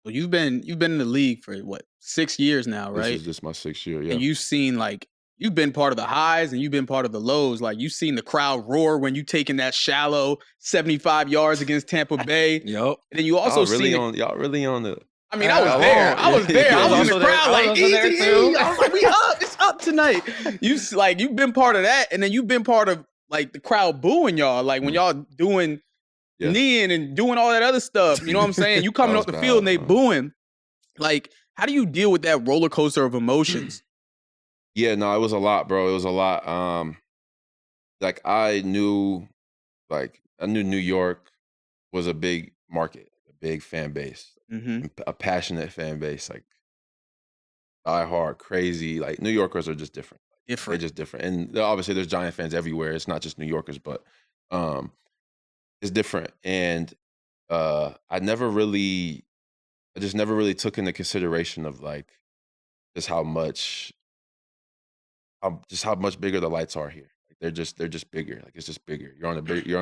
So you've been in the league for what, 6 years now, This right? is just my 6th year, And yeah. you've seen you've been part of the highs and you've been part of the lows. Like you've seen the crowd roar when you taking that shallow 75 yards against Tampa Bay. Yep. And then you also seen the Y'all really on the I mean, I was y'all there. on I yeah, was there. I I was was in the also there. crowd I was like also there easy. too. I was like, we up. It's up tonight. You've been part of that, and then you've been part of like the crowd booing y'all, like when Mhm. y'all doing Yeah. kneeing and doing all that other stuff. You know what I'm saying? You That coming was off the field bad, and they man. booing. Like, how do you deal with that roller coaster of emotions? Yeah, no, it was a lot, bro. It was a lot. Like I knew New York was a big market, a big fan base, Mm-hmm. a passionate fan base, like die hard, crazy. Like New Yorkers are just different. They're Different. just different. And obviously there's Giant fans everywhere. It's not just New Yorkers, but um it's different. And I never really I just never really took into consideration of like just how much bigger the lights are here. Like they're just bigger. Like it's just bigger. You're on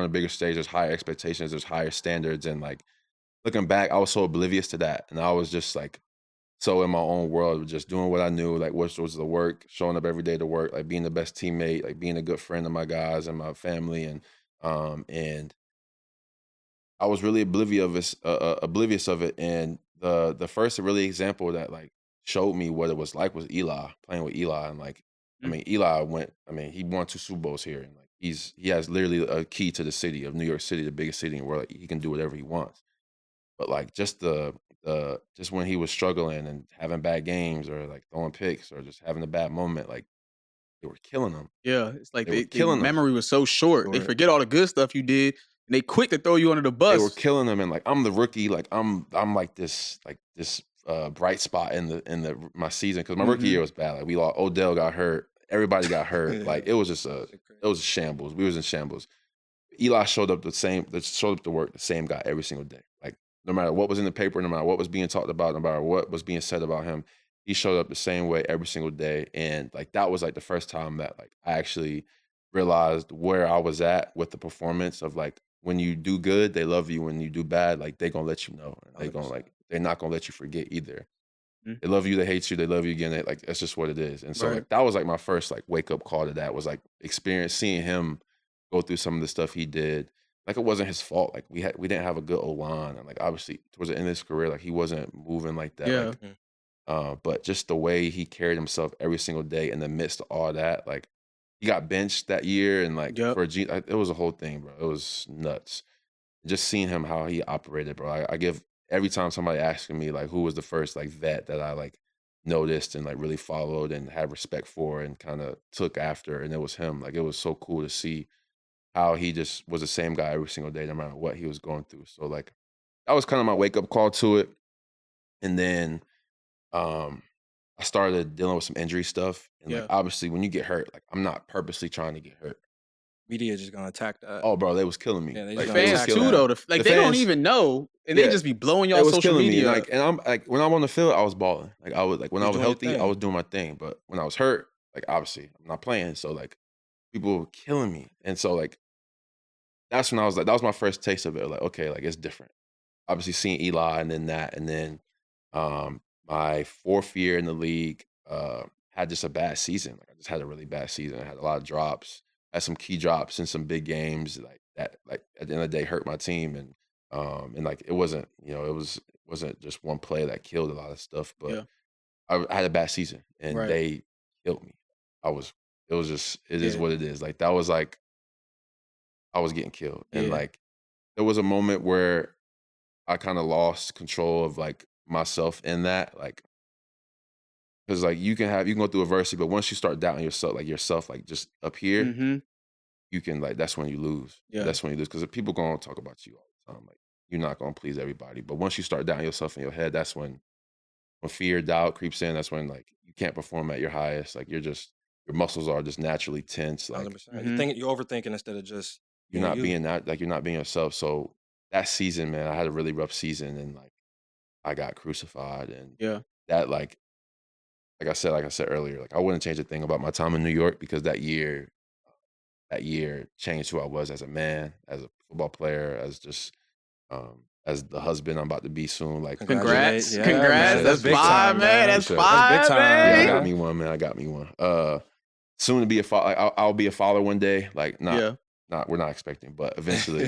a bigger stage. There's higher expectations. There's higher standards. And like looking back, I was so oblivious to that, and I was just like so in my own world, just doing what I knew, like which was the work, showing up every day to work, like being the best teammate, like being a good friend to my guys and my family, and I was really oblivious of it. And the first really example that like showed me what it was like was Eli playing with Eli, and like I Mm. mean Eli went. I mean he won 2 Super Bowls here, and like he has literally a key to the city of New York City, the biggest city in the world. Like, he can do whatever he wants. But like just the just when he was struggling and having bad games or like throwing picks or just having a bad moment, like they were killing him. Yeah, it's like They were they killing him. memory was so short. They Sure. forget all the good stuff you did, and they quick to throw you under the They were bus. killing him, and like I'm the rookie, like I'm like this bright spot in the my season, because my rookie Mm-hmm. year was bad. Like we lost, Odell got hurt, everybody got hurt. Yeah. Like it was just Shit crazy. it was a shambles. We was in shambles. Eli showed up showed up to work the same guy every single day. Like no matter what was in the paper, no matter what was being talked about, no matter what was being said about him, he showed up the same way every single day. And like that was like the first time that like I actually realized where I was at with the performance of like when you do good, they love you. When you do bad, like they gonna let you know. And they gonna 100%. like they're not gonna let you forget either. Mm. They love you, they hate you, they love you again. Like that's just what it is. And so Right. like that was like my first like wake up call to that, was like experience seeing him go through some of the stuff he did. Like it wasn't his fault. Like we didn't have a good O line, and like obviously towards the end of his career, like he wasn't moving like that. Yeah. Like but just the way he carried himself every single day in the midst of all that, like he got benched that year, and like Yep. for a G, it was a whole thing, bro. It was nuts. Just seeing him how he operated, bro. I give every time somebody asking me like who was the first like vet that I like noticed and like really followed and had respect for and kind of took after, and it was him. Like it was so cool to see how he just was the same guy every single day, no matter what he was going through. So like that was kind of my wake up call to it. And then um I started dealing with some injury stuff. And like Yeah. obviously when you get hurt, like I'm not purposely trying to get hurt. Media just gonna attack that. Oh, bro, they was killing me. Yeah, they The just Like gonna they was fans attack killing too, me. though. that. Like The they don't fans, even know, and they yeah, just be blowing they y'all was social killing me. And media like up. and I'm like when I'm on the field, I was balling. Like I was like when You I was was doing your healthy, I thing. was doing my thing. But when I was hurt, like obviously I'm not playing. So like people were killing me. And so like that's when I was like, that was my first taste of it. Like, okay, like it's different. Obviously seeing Eli and then that, and then my 4th year in the league, had just a bad season. Like I just had a really bad season. I had a lot of drops, had some key drops in some big games like that, like at the end of the day hurt my team. And like it wasn't, wasn't just one play that killed a lot of stuff, but Yeah. I had a bad season and Right. they killed me. I was it was just it is Yeah. what it is. Like that was like I was getting killed. And Yeah. like there was a moment where I kind of lost control of like myself in that, like because like you can go through adversity, but once you start doubting yourself, like just up here, Mm-hmm. you can like that's when you lose. Yeah. That's when you lose because people gonna talk about you all the time. Like you're not gonna please everybody, but once you start doubting yourself in your head, that's when fear, doubt creeps in. That's when like you can't perform at your highest. Like your muscles are just naturally tense. Like 100%. Mm-hmm. You're overthinking instead of just you're being not you. being that like you're not being yourself. So that season, man, I had a really rough season, and like I got crucified, and Yeah. that like I said earlier, like I wouldn't change a thing about my time in New York because that year changed who I was as a man, as a football player, as just as the husband I'm about to be soon. Like, Congratulate. Congrats. Yeah, Congrats. man. That's That's appreciate big it. five, time, man. man. That's Appreciate it. That's big five, time, Yeah, I man. got man. me one, man. I got me one. Soon to be a father. Like, I'll be a father one day. Like, Yeah. we're not expecting, but eventually,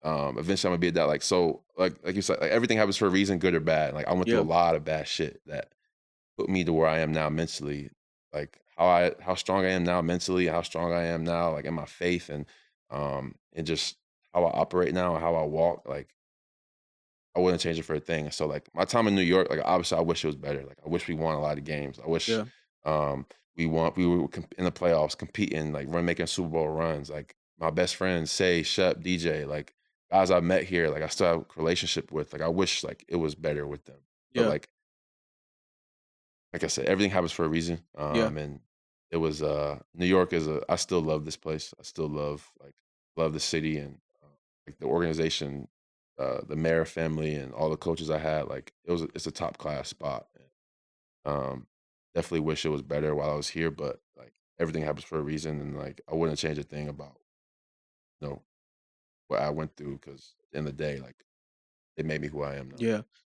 eventually I'm gonna be a dad. Like, so, like you said, like everything happens for a reason, good or bad. Like, I went through Yeah. a lot of bad shit that put me to where I am now mentally. Like how strong I am now mentally, how strong I am now, like in my faith and just how I operate now, how I walk. Like, I wouldn't change it for a thing. So like my time in New York, like obviously I wish it was better. Like I wish we won a lot of games. I wish Yeah. we were in the playoffs competing, like making Super Bowl runs. Like my best friends, Say, Shep, DJ, like guys I met here, like I still have a relationship with. Like I wish like it was better with them. But Yeah. like I said, everything happens for a reason. Yeah. And it was New York I still love this place. I still love the city and like the organization, the mayor family and all the coaches I had. Like it's a top class spot. Um, definitely wish it was better while I was here, but like everything happens for a reason, and like I wouldn't change a thing about you know what I went through because at the end of the day, like it made me who I am now. Yeah.